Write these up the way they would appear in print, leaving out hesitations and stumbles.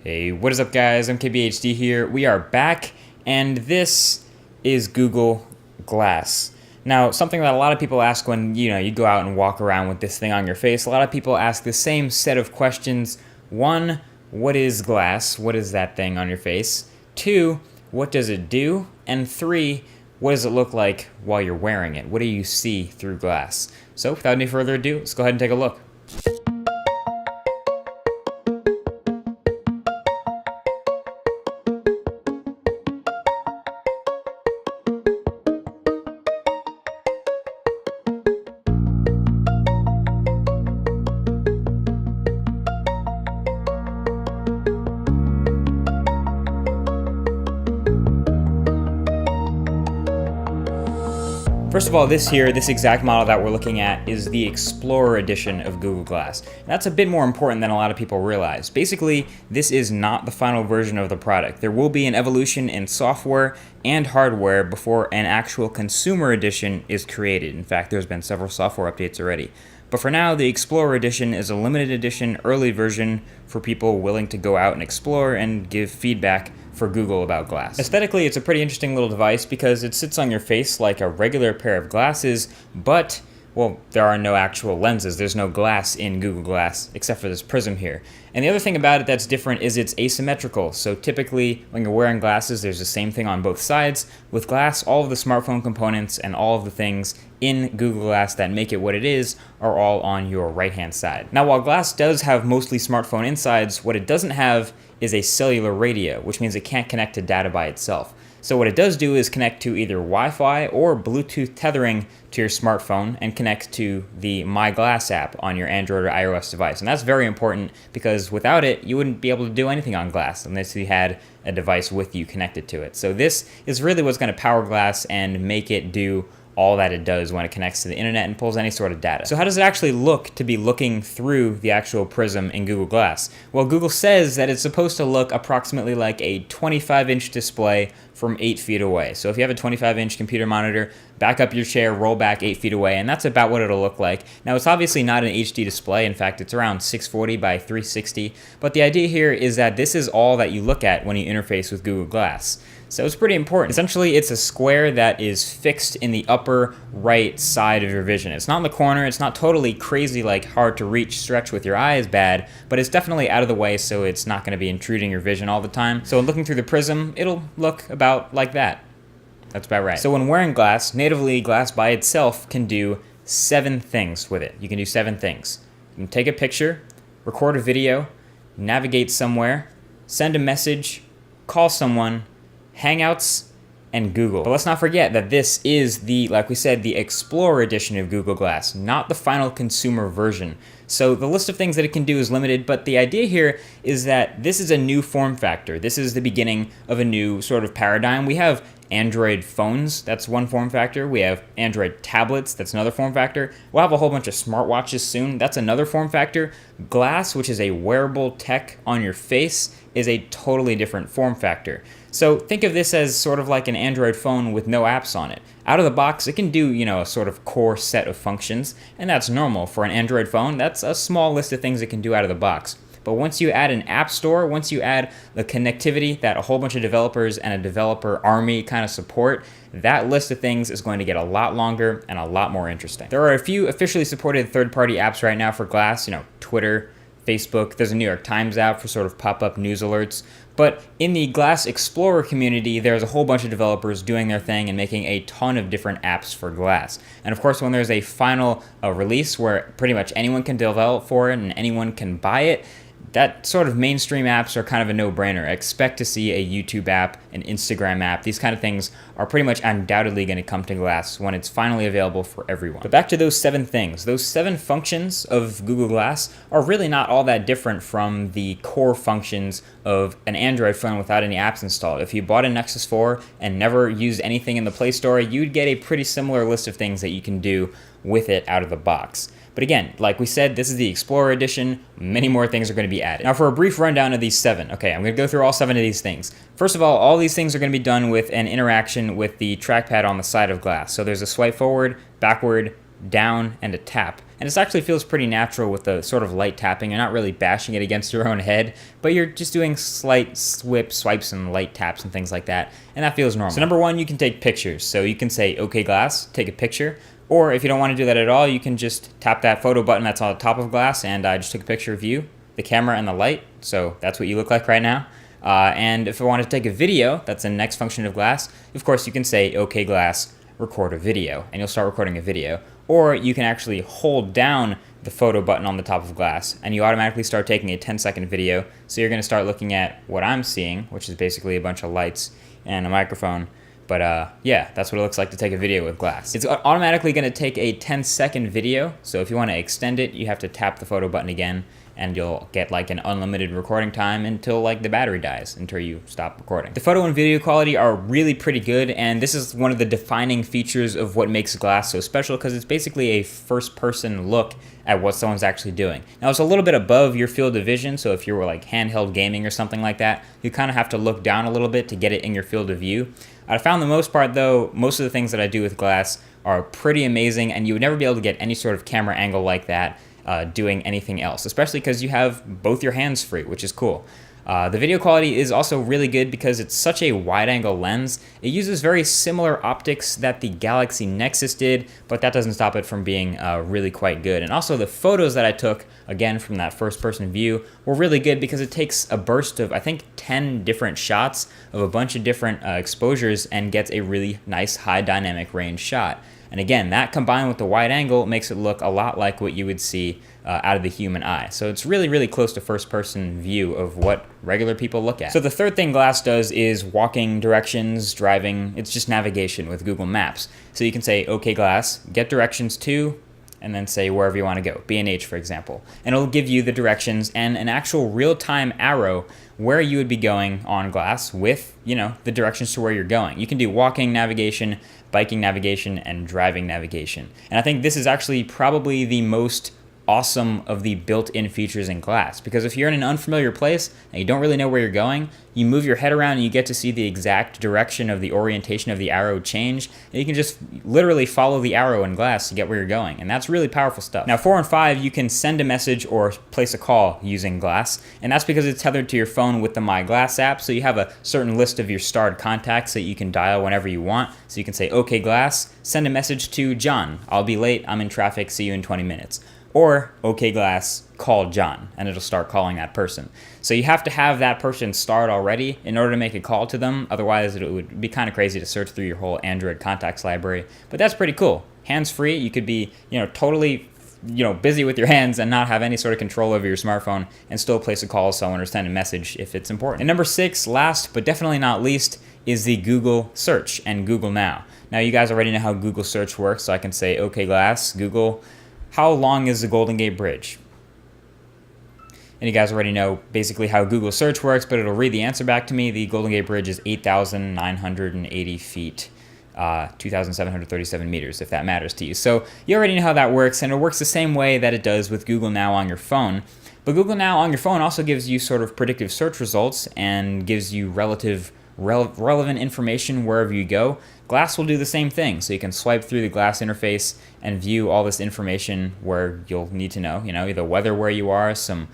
Hey, what is up guys? I'm KBHD here. We are back, and this is Google Glass. Now, something that a lot of people ask when, you go out and walk around with this thing on your face, a lot of people ask the same set of questions. One, what is glass? What is that thing on your face? Two, what does it do? And three, what does it look like while you're wearing it? What do you see through glass? So, without any further ado, let's go ahead and take a look. First of all, this exact model that we're looking at is the Explorer edition of Google Glass. That's a bit more important than a lot of people realize. Basically, this is not the final version of the product. There will be an evolution in software and hardware before an actual consumer edition is created. In fact, there's been several software updates already. But for now, the Explorer edition is a limited edition early version for people willing to go out and explore and give feedback for Google about Glass. Aesthetically, it's a pretty interesting little device because it sits on your face like a regular pair of glasses, but, well, there are no actual lenses. There's no glass in Google Glass except for this prism here. And the other thing about it that's different is it's asymmetrical. So typically, when you're wearing glasses, there's the same thing on both sides. With Glass, all of the smartphone components and all of the things in Google Glass that make it what it is are all on your right-hand side. Now, while Glass does have mostly smartphone insides, what it doesn't have is a cellular radio, which means it can't connect to data by itself. So what it does do is connect to either Wi-Fi or Bluetooth tethering to your smartphone and connect to the My Glass app on your Android or iOS device. And that's very important because without it, you wouldn't be able to do anything on Glass unless you had a device with you connected to it. So this is really what's going to power Glass and make it do all that it does when it connects to the internet and pulls any sort of data. So how does it actually look to be looking through the actual prism in Google Glass? Well, Google says that it's supposed to look approximately like a 25-inch display from 8 feet away. So if you have a 25-inch computer monitor, back up your chair, roll back 8 feet away, and that's about what it'll look like. Now, it's obviously not an HD display. In fact, it's around 640 by 360. But the idea here is that this is all that you look at when you interface with Google Glass. So it's pretty important. Essentially, it's a square that is fixed in the upper right side of your vision. It's not in the corner. It's not totally crazy, like hard to reach, stretch with your eyes bad, but it's definitely out of the way, so it's not going to be intruding your vision all the time. So when looking through the prism, it'll look about like that. That's about right. So when wearing Glass, natively, Glass by itself can do 7 things with it. You can do 7 things. You can take a picture, record a video, navigate somewhere, send a message, call someone, Hangouts, and Google. But let's not forget that this is like we said, the Explorer edition of Google Glass, not the final consumer version. So the list of things that it can do is limited, but the idea here is that this is a new form factor. This is the beginning of a new sort of paradigm. We have Android phones, that's one form factor. We have Android tablets, that's another form factor. We'll have a whole bunch of smartwatches soon, that's another form factor. Glass, which is a wearable tech on your face, is a totally different form factor. So think of this as sort of like an Android phone with no apps on it. Out of the box, it can do, a sort of core set of functions, and that's normal for an Android phone. That's a small list of things it can do out of the box. But once you add an app store, once you add the connectivity that a whole bunch of developers and a developer army kind of support, that list of things is going to get a lot longer and a lot more interesting. There are a few officially supported third-party apps right now for Glass, Twitter, Facebook. There's a New York Times app for sort of pop-up news alerts. But in the Glass Explorer community, there's a whole bunch of developers doing their thing and making a ton of different apps for Glass. And of course, when there's a final release where pretty much anyone can develop for it and anyone can buy it, that sort of mainstream apps are kind of a no-brainer. Expect to see a YouTube app, an Instagram app. These kind of things are pretty much undoubtedly going to come to Glass when it's finally available for everyone. But back to those 7 things. Those 7 functions of Google Glass are really not all that different from the core functions of an Android phone without any apps installed. If you bought a Nexus 4 and never used anything in the Play Store, you'd get a pretty similar list of things that you can do with it out of the box. But again, like we said, this is the Explorer edition. Many more things are going to be added. Now for a brief rundown of these 7. Okay, I'm going to go through all 7 of these things. First of all these things are going to be done with an interaction with the trackpad on the side of Glass. So there's a swipe forward, backward, down, and a tap. and it actually feels pretty natural with the sort of light tapping. You're not really bashing it against your own head, but you're just doing slight swipes and light taps and things like that, and that feels normal. So number one, you can take pictures. So you can say, okay glass, take a picture. Or if you don't want to do that at all, you can just tap that photo button that's on the top of glass, and I just took a picture of you, the camera, and the light. So that's what you look like right now. And if I want to take a video, that's the next function of glass. Of course, you can say, okay glass, record a video, and you'll start recording a video. Or you can actually hold down the photo button on the top of glass, and you automatically start taking a 10-second video. So you're going to start looking at what I'm seeing, which is basically a bunch of lights and a microphone. But yeah, that's what it looks like to take a video with glass. It's automatically going to take a 10-second video, so if you want to extend it, you have to tap the photo button again, and you'll get like an unlimited recording time until like the battery dies, until you stop recording. The photo and video quality are really pretty good, and this is one of the defining features of what makes glass so special, because it's basically a first-person look at what someone's actually doing. Now, it's a little bit above your field of vision, so if you were like handheld gaming or something like that, you kind of have to look down a little bit to get it in your field of view. I found the most part though, most of the things that I do with glass are pretty amazing, and you would never be able to get any sort of camera angle like that doing anything else, especially because you have both your hands free, which is cool. The video quality is also really good because it's such a wide-angle lens. It uses very similar optics that the Galaxy Nexus did, but that doesn't stop it from being really quite good. And also the photos that I took, again from that first-person view, were really good because it takes a burst of, I think, 10 different shots of a bunch of different exposures and gets a really nice high dynamic range shot. And again, that combined with the wide angle makes it look a lot like what you would see out of the human eye. So it's really, really close to first-person view of what regular people look at. So the third thing glass does is walking directions, driving. It's just navigation with Google Maps. So you can say, okay glass, get directions to, and then say wherever you want to go, B&H for example. And it'll give you the directions and an actual real-time arrow where you would be going on glass with, you know, the directions to where you're going. You can do walking navigation, biking navigation, and driving navigation. And I think this is actually probably the most awesome of the built-in features in glass, because if you're in an unfamiliar place and you don't really know where you're going, you move your head around and you get to see the exact direction of the orientation of the arrow change, and you can just literally follow the arrow in glass to get where you're going, and that's really powerful stuff. Now 4 and 5, you can send a message or place a call using glass, and that's because it's tethered to your phone with the My Glass app, so you have a certain list of your starred contacts that you can dial whenever you want. So you can say, okay glass, send a message to John, I'll be late, I'm in traffic, see you in 20 minutes. Or, okay glass, call John, and it'll start calling that person. So you have to have that person starred already in order to make a call to them, otherwise it would be kind of crazy to search through your whole Android contacts library. But that's pretty cool. Hands-free, you could be, totally, busy with your hands and not have any sort of control over your smartphone and still place a call to someone or send a message if it's important. And number 6, last but definitely not least, is the Google Search and Google Now. Now you guys already know how Google Search works, so I can say, okay glass, Google, how long is the Golden Gate Bridge? And you guys already know basically how Google Search works, but it'll read the answer back to me. The Golden Gate Bridge is 8,980 feet, 2,737 meters, if that matters to you. So you already know how that works, and it works the same way that it does with Google Now on your phone. But Google Now on your phone also gives you sort of predictive search results and gives you relevant information wherever you go. Glass will do the same thing, so you can swipe through the Glass interface and view all this information where you'll need to know, the weather where you are, some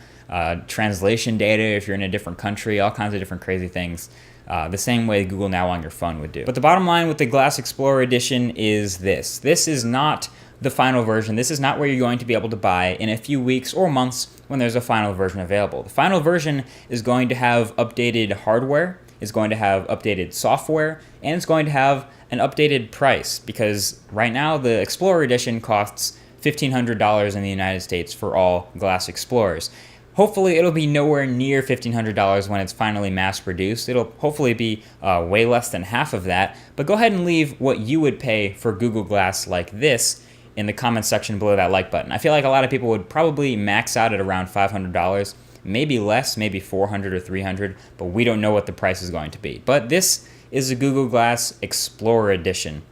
translation data if you're in a different country, all kinds of different crazy things, the same way Google Now on your phone would do. But the bottom line with the Glass Explorer Edition is this. This is not the final version. This is not where you're going to be able to buy in a few weeks or months when there's a final version available. The final version is going to have updated hardware, is going to have updated software, and it's going to have an updated price, because right now the Explorer Edition costs $1,500 in the United States for all Glass Explorers. Hopefully it'll be nowhere near $1,500 when it's finally mass produced. It'll hopefully be way less than half of that, but go ahead and leave what you would pay for Google Glass like this in the comments section below that like button. I feel like a lot of people would probably max out at around $500, maybe less, maybe $400 or $300, but we don't know what the price is going to be. But this is a Google Glass Explorer Edition.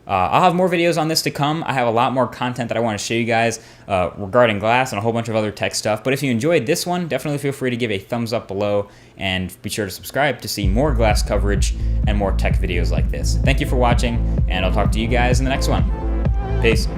I'll have more videos on this to come. I have a lot more content that I want to show you guys regarding glass and a whole bunch of other tech stuff. But if you enjoyed this one, definitely feel free to give a thumbs up below and be sure to subscribe to see more glass coverage and more tech videos like this. Thank you for watching, and I'll talk to you guys in the next one. Peace.